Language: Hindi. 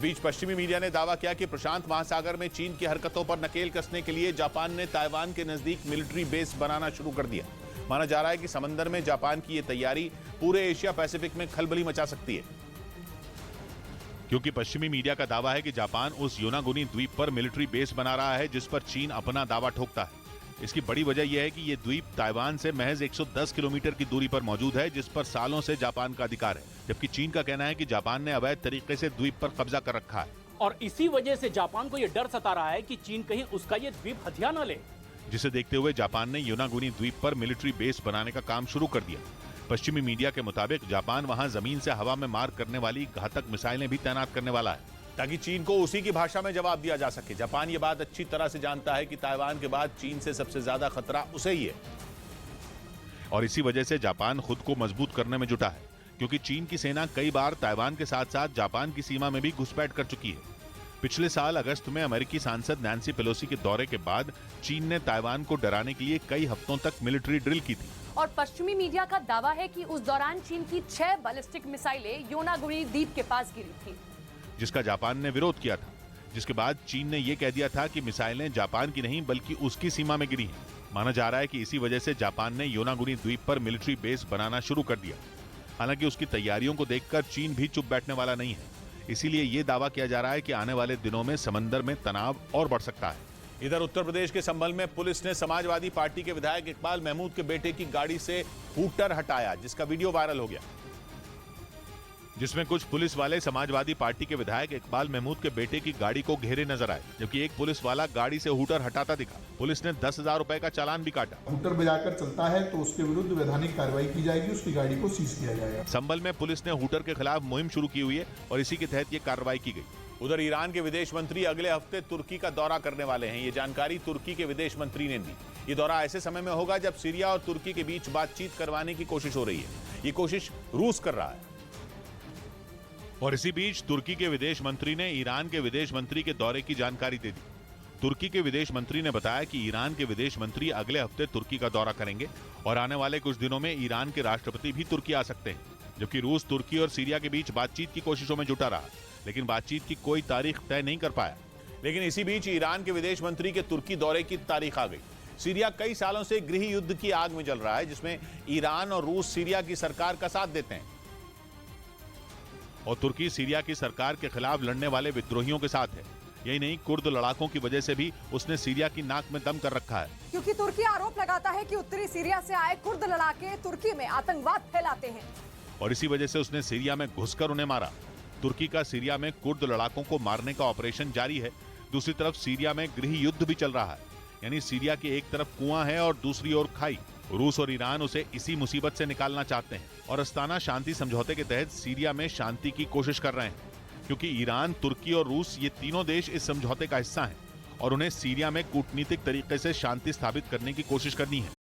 बीच पश्चिमी मीडिया ने दावा किया कि प्रशांत महासागर में चीन की हरकतों पर नकेल कसने के लिए जापान ने ताइवान के नजदीक मिलिट्री बेस बनाना शुरू कर दिया। माना जा रहा है कि समंदर में जापान की यह तैयारी पूरे एशिया पैसिफिक में खलबली मचा सकती है, क्योंकि पश्चिमी मीडिया का दावा है कि जापान उस योनागुनी द्वीप पर मिलिट्री बेस बना रहा है जिस पर चीन अपना दावा ठोकता है। इसकी बड़ी वजह यह है कि यह द्वीप ताइवान से महज 110 किलोमीटर की दूरी पर मौजूद है, जिस पर सालों से जापान का अधिकार है, जबकि चीन का कहना है कि जापान ने अवैध तरीके से द्वीप पर कब्जा कर रखा है। और इसी वजह से जापान को यह डर सता रहा है कि चीन कहीं उसका ये द्वीप हथिया न ले, जिसे देखते हुए जापान ने योनागुनी द्वीप पर मिलिट्री बेस बनाने का काम शुरू कर दिया। पश्चिमी मीडिया के मुताबिक जापान वहां जमीन से हवा में मार करने वाली घातक मिसाइलें भी तैनात करने वाला है, ताकि चीन को उसी की भाषा में जवाब दिया जा सके। जापान ये बात अच्छी तरह से जानता है कि ताइवान के बाद चीन से सबसे ज्यादा खतरा उसे ही है, और इसी वजह से जापान खुद को मजबूत करने में जुटा है, क्योंकि चीन की सेना कई बार ताइवान के साथ साथ जापान की सीमा में भी घुसपैठ कर चुकी है। पिछले साल अगस्त में अमेरिकी सांसद नैन्सी पेलोसी के दौरे के बाद चीन ने ताइवान को डराने के लिए कई हफ्तों तक मिलिट्री ड्रिल की थी। और पश्चिमी मीडिया का दावा है कि उस दौरान चीन की 6 बैलिस्टिक मिसाइलें योनागुनी द्वीप के पास गिरी थी, जिसका जापान ने विरोध किया था, जिसके बाद चीन ने यह कह दिया था कि मिसाइलें जापान की नहीं बल्कि उसकी सीमा में गिरी हैं। माना जा रहा है कि इसी वजह से जापान ने योनागुनी द्वीप पर मिलिट्री बेस बनाना शुरू कर दिया। हालांकि उसकी तैयारियों को देखकर चीन भी चुप बैठने वाला नहीं है, इसीलिए यह दावा किया जा रहा है कि आने वाले दिनों में समंदर में तनाव और बढ़ सकता है। इधर उत्तर प्रदेश के संभल में पुलिस ने समाजवादी पार्टी के विधायक इकबाल महमूद के बेटे की गाड़ी से हूटर हटाया, जिसका वीडियो वायरल हो गया, जिसमें कुछ पुलिस वाले समाजवादी पार्टी के विधायक इकबाल महमूद के बेटे की गाड़ी को घेरे नजर आए, जबकि एक पुलिस वाला गाड़ी से हूटर हटाता दिखा। पुलिस ने 10,000 रुपए का चालान भी काटा। हूटर बजाकर चलता है तो उसके विरुद्ध वैधानिक कार्रवाई की जाएगी, उसकी गाड़ी को सीज किया जाएगा। संभल में पुलिस ने हूटर के खिलाफ मुहिम शुरू की हुई है और इसी के तहत ये कार्रवाई की गई। उधर ईरान के विदेश मंत्री अगले हफ्ते तुर्की का दौरा करने वाले हैं। ये जानकारी तुर्की के विदेश मंत्री ने दी। ये दौरा ऐसे समय में होगा जब सीरिया और तुर्की के बीच बातचीत करवाने की कोशिश हो रही है। ये कोशिश रूस कर रहा है। और इसी बीच तुर्की के विदेश मंत्री ने ईरान के विदेश मंत्री के दौरे की जानकारी दे दी। तुर्की के विदेश मंत्री ने बताया कि ईरान के विदेश मंत्री अगले हफ्ते तुर्की का दौरा करेंगे और आने वाले कुछ दिनों में ईरान के राष्ट्रपति भी तुर्की आ सकते हैं, जबकि रूस तुर्की और सीरिया के बीच बातचीत की कोशिशों में जुटा रहा, लेकिन बातचीत की कोई तारीख तय नहीं कर पाया। लेकिन इसी बीच ईरान के विदेश मंत्री के तुर्की दौरे की तारीख आ गई। सीरिया कई सालों से गृह युद्ध की आग में जल रहा है, जिसमें ईरान और रूस सीरिया की सरकार का साथ देते हैं और तुर्की सीरिया की सरकार के खिलाफ लड़ने वाले विद्रोहियों के साथ है। यही नहीं, कुर्द लड़ाकों की वजह से भी उसने सीरिया की नाक में दम कर रखा है, क्योंकि तुर्की आरोप लगाता है कि उत्तरी सीरिया से आए कुर्द लड़ाके तुर्की में आतंकवाद फैलाते हैं, और इसी वजह से उसने सीरिया में घुसकर उन्हें मारा। तुर्की का सीरिया में कुर्द लड़ाकों को मारने का ऑपरेशन जारी है। दूसरी तरफ सीरिया में गृह युद्ध भी चल रहा है, यानी सीरिया की एक तरफ कुआं है और दूसरी ओर खाई। रूस और ईरान उसे इसी मुसीबत से निकालना चाहते हैं और अस्ताना शांति समझौते के तहत सीरिया में शांति की कोशिश कर रहे हैं, क्योंकि ईरान, तुर्की और रूस ये तीनों देश इस समझौते का हिस्सा हैं और उन्हें सीरिया में कूटनीतिक तरीके से शांति स्थापित करने की कोशिश करनी है।